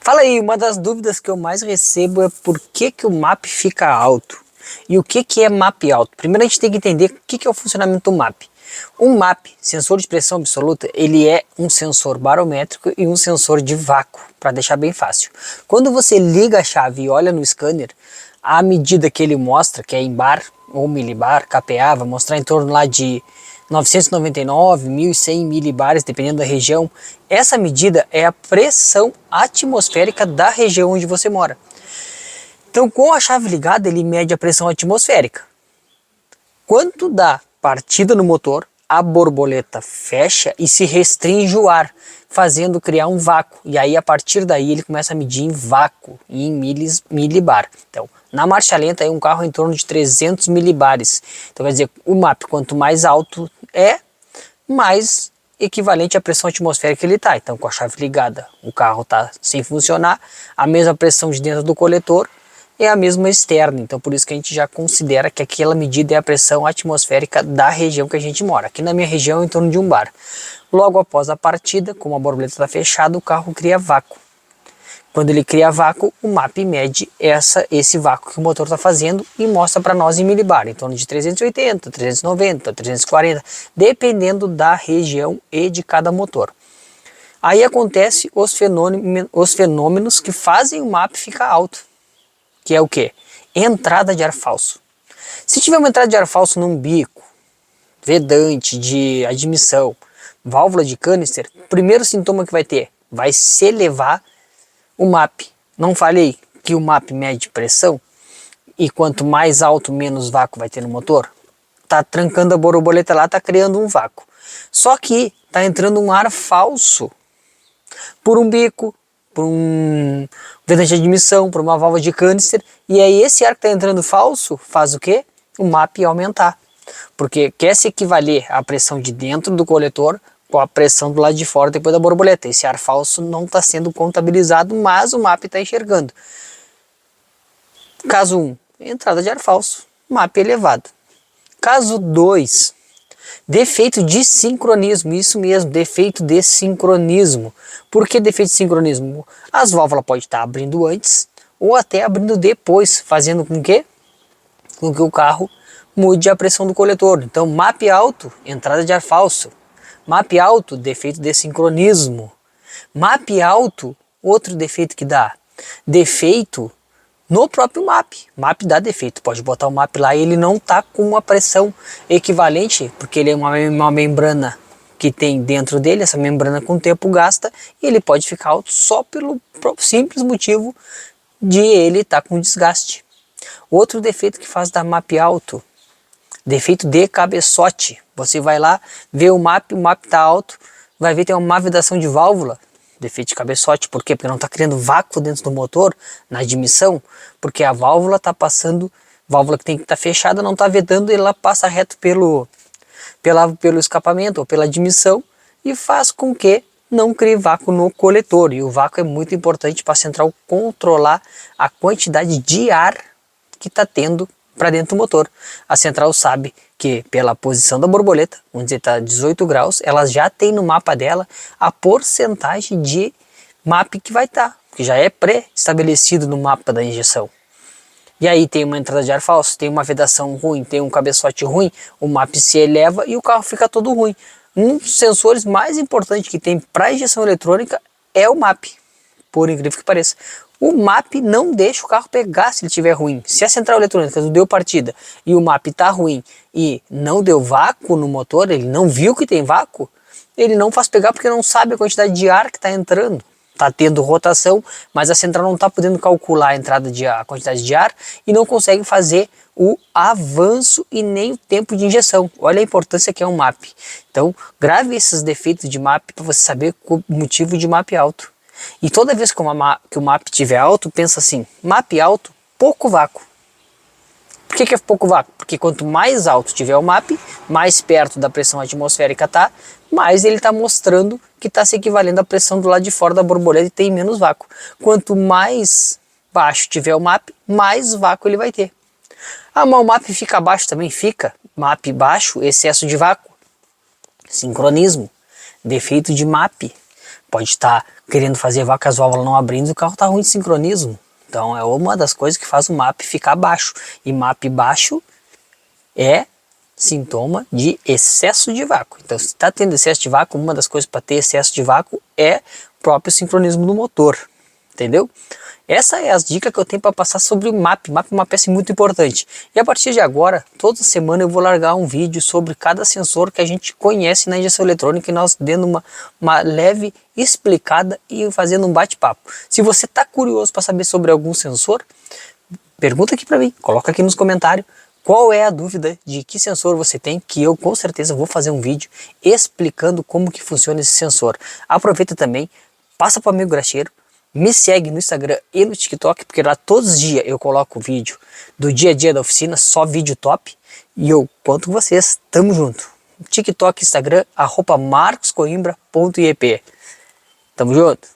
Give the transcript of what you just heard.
Fala aí, uma das dúvidas que eu mais recebo é por que o MAP fica alto e o que é MAP alto. Primeiro a gente tem que entender o que é o funcionamento do MAP. Um MAP, sensor de pressão absoluta, ele é um sensor barométrico e um sensor de vácuo, para deixar bem fácil. Quando você liga a chave e olha no scanner, a medida que ele mostra, que é em bar ou milibar, kPa, vai mostrar em torno lá de 999, 1100 milibares, dependendo da região. Essa medida é a pressão atmosférica da região onde você mora. Então, com a chave ligada, ele mede a pressão atmosférica. Quando dá partida no motor, a borboleta fecha e se restringe o ar, fazendo criar um vácuo. E aí, a partir daí, ele começa a medir em vácuo, em milibar. Então, na marcha lenta, é um carro em torno de 300 milibares. Então, quer dizer, o MAP, quanto mais alto é, mais equivalente à pressão atmosférica que ele está. Então, com a chave ligada, o carro está sem funcionar. A mesma pressão de dentro do coletor é a mesma externa. Então, por isso que a gente já considera que aquela medida é a pressão atmosférica da região que a gente mora. Aqui na minha região, em torno de um bar. Logo após a partida, como a borboleta está fechada, o carro cria vácuo. Quando ele cria vácuo, o MAP mede esse vácuo que o motor está fazendo e mostra para nós em milibar, em torno de 380, 390, 340, dependendo da região e de cada motor. Aí acontece os fenômenos que fazem o MAP ficar alto, que é o que? Entrada de ar falso. Se tiver uma entrada de ar falso num bico, vedante de admissão, válvula de canister, o primeiro sintoma que vai ter vai se elevar o MAP. Não falei que o MAP mede pressão? E quanto mais alto, menos vácuo vai ter no motor? Tá trancando a borboleta lá, tá criando um vácuo. Só que tá entrando um ar falso por um bico, por um vedante de admissão, por uma válvula de canister. E aí esse ar que tá entrando falso faz o quê? O MAP aumentar. Porque quer se equivaler à pressão de dentro do coletor com a pressão do lado de fora depois da borboleta. Esse ar falso não está sendo contabilizado, mas o MAP está enxergando. Caso 1, entrada de ar falso, MAP elevado. Caso 2, defeito de sincronismo, isso mesmo, defeito de sincronismo. Por que defeito de sincronismo? As válvulas podem estar abrindo antes ou até abrindo depois, fazendo com que o carro mude a pressão do coletor. Então, MAP alto, entrada de ar falso. MAP alto, defeito de sincronismo. MAP alto, outro defeito que dá. Defeito no próprio MAP. MAP dá defeito. Pode botar o MAP lá e ele não está com uma pressão equivalente, porque ele é uma membrana que tem dentro dele, essa membrana com o tempo gasta, e ele pode ficar alto só pelo simples motivo de ele estar com desgaste. Outro defeito que faz dar MAP alto, defeito de cabeçote. Você vai lá, vê o MAP está alto, vai ver que tem uma má vedação de válvula, defeito de cabeçote. Por quê? Porque não está criando vácuo dentro do motor, na admissão, porque a válvula está passando, válvula que tem que estar fechada, não está vedando, e ela passa reto pelo escapamento ou pela admissão e faz com que não crie vácuo no coletor. E o vácuo é muito importante para a central controlar a quantidade de ar que está tendo para dentro do motor. A central sabe que pela posição da borboleta, onde está 18 graus, ela já tem no mapa dela a porcentagem de MAP que vai estar, que já é pré-estabelecido no mapa da injeção. E aí tem uma entrada de ar falso, tem uma vedação ruim, tem um cabeçote ruim, o MAP se eleva e o carro fica todo ruim. Um dos sensores mais importantes que tem para injeção eletrônica é o MAP, por incrível que pareça. O MAP não deixa o carro pegar se ele estiver ruim. Se a central eletrônica não deu partida e o MAP está ruim e não deu vácuo no motor, ele não viu que tem vácuo, ele não faz pegar porque não sabe a quantidade de ar que está entrando. Está tendo rotação, mas a central não está podendo calcular a entrada a quantidade de ar e não consegue fazer o avanço e nem o tempo de injeção. Olha a importância que é um MAP. Então, grave esses defeitos de MAP para você saber o motivo de MAP alto. E toda vez que o MAP estiver alto, pensa assim, MAP alto, pouco vácuo. Por que é pouco vácuo? Porque quanto mais alto tiver o MAP, mais perto da pressão atmosférica está, mais ele está mostrando que está se equivalendo à pressão do lado de fora da borboleta e tem menos vácuo. Quanto mais baixo tiver o MAP, mais vácuo ele vai ter. Ah, mas o MAP fica baixo também? Fica. MAP baixo, excesso de vácuo. Sincronismo. Defeito de MAP. pode estar querendo fazer vaca as válvulas não abrindo e o carro está ruim de sincronismo. Então é uma das coisas que faz o MAP ficar baixo. E MAP baixo é sintoma de excesso de vácuo. Então se está tendo excesso de vácuo, uma das coisas para ter excesso de vácuo é o próprio sincronismo do motor. Entendeu? Essa é as dicas que eu tenho para passar sobre o MAP. MAP é uma peça muito importante. E a partir de agora, toda semana eu vou largar um vídeo sobre cada sensor que a gente conhece na injeção eletrônica e nós dando uma leve explicada e fazendo um bate-papo. Se você está curioso para saber sobre algum sensor, pergunta aqui para mim, coloca aqui nos comentários qual é a dúvida de que sensor você tem, que eu com certeza vou fazer um vídeo explicando como que funciona esse sensor. Aproveita também, passa para o amigo graxeiro, me segue no Instagram e no TikTok, porque lá todos os dias eu coloco vídeo do dia a dia da oficina, só vídeo top. E eu conto com vocês, tamo junto. TikTok, Instagram, @marcoscoimbra.ip. Tamo junto.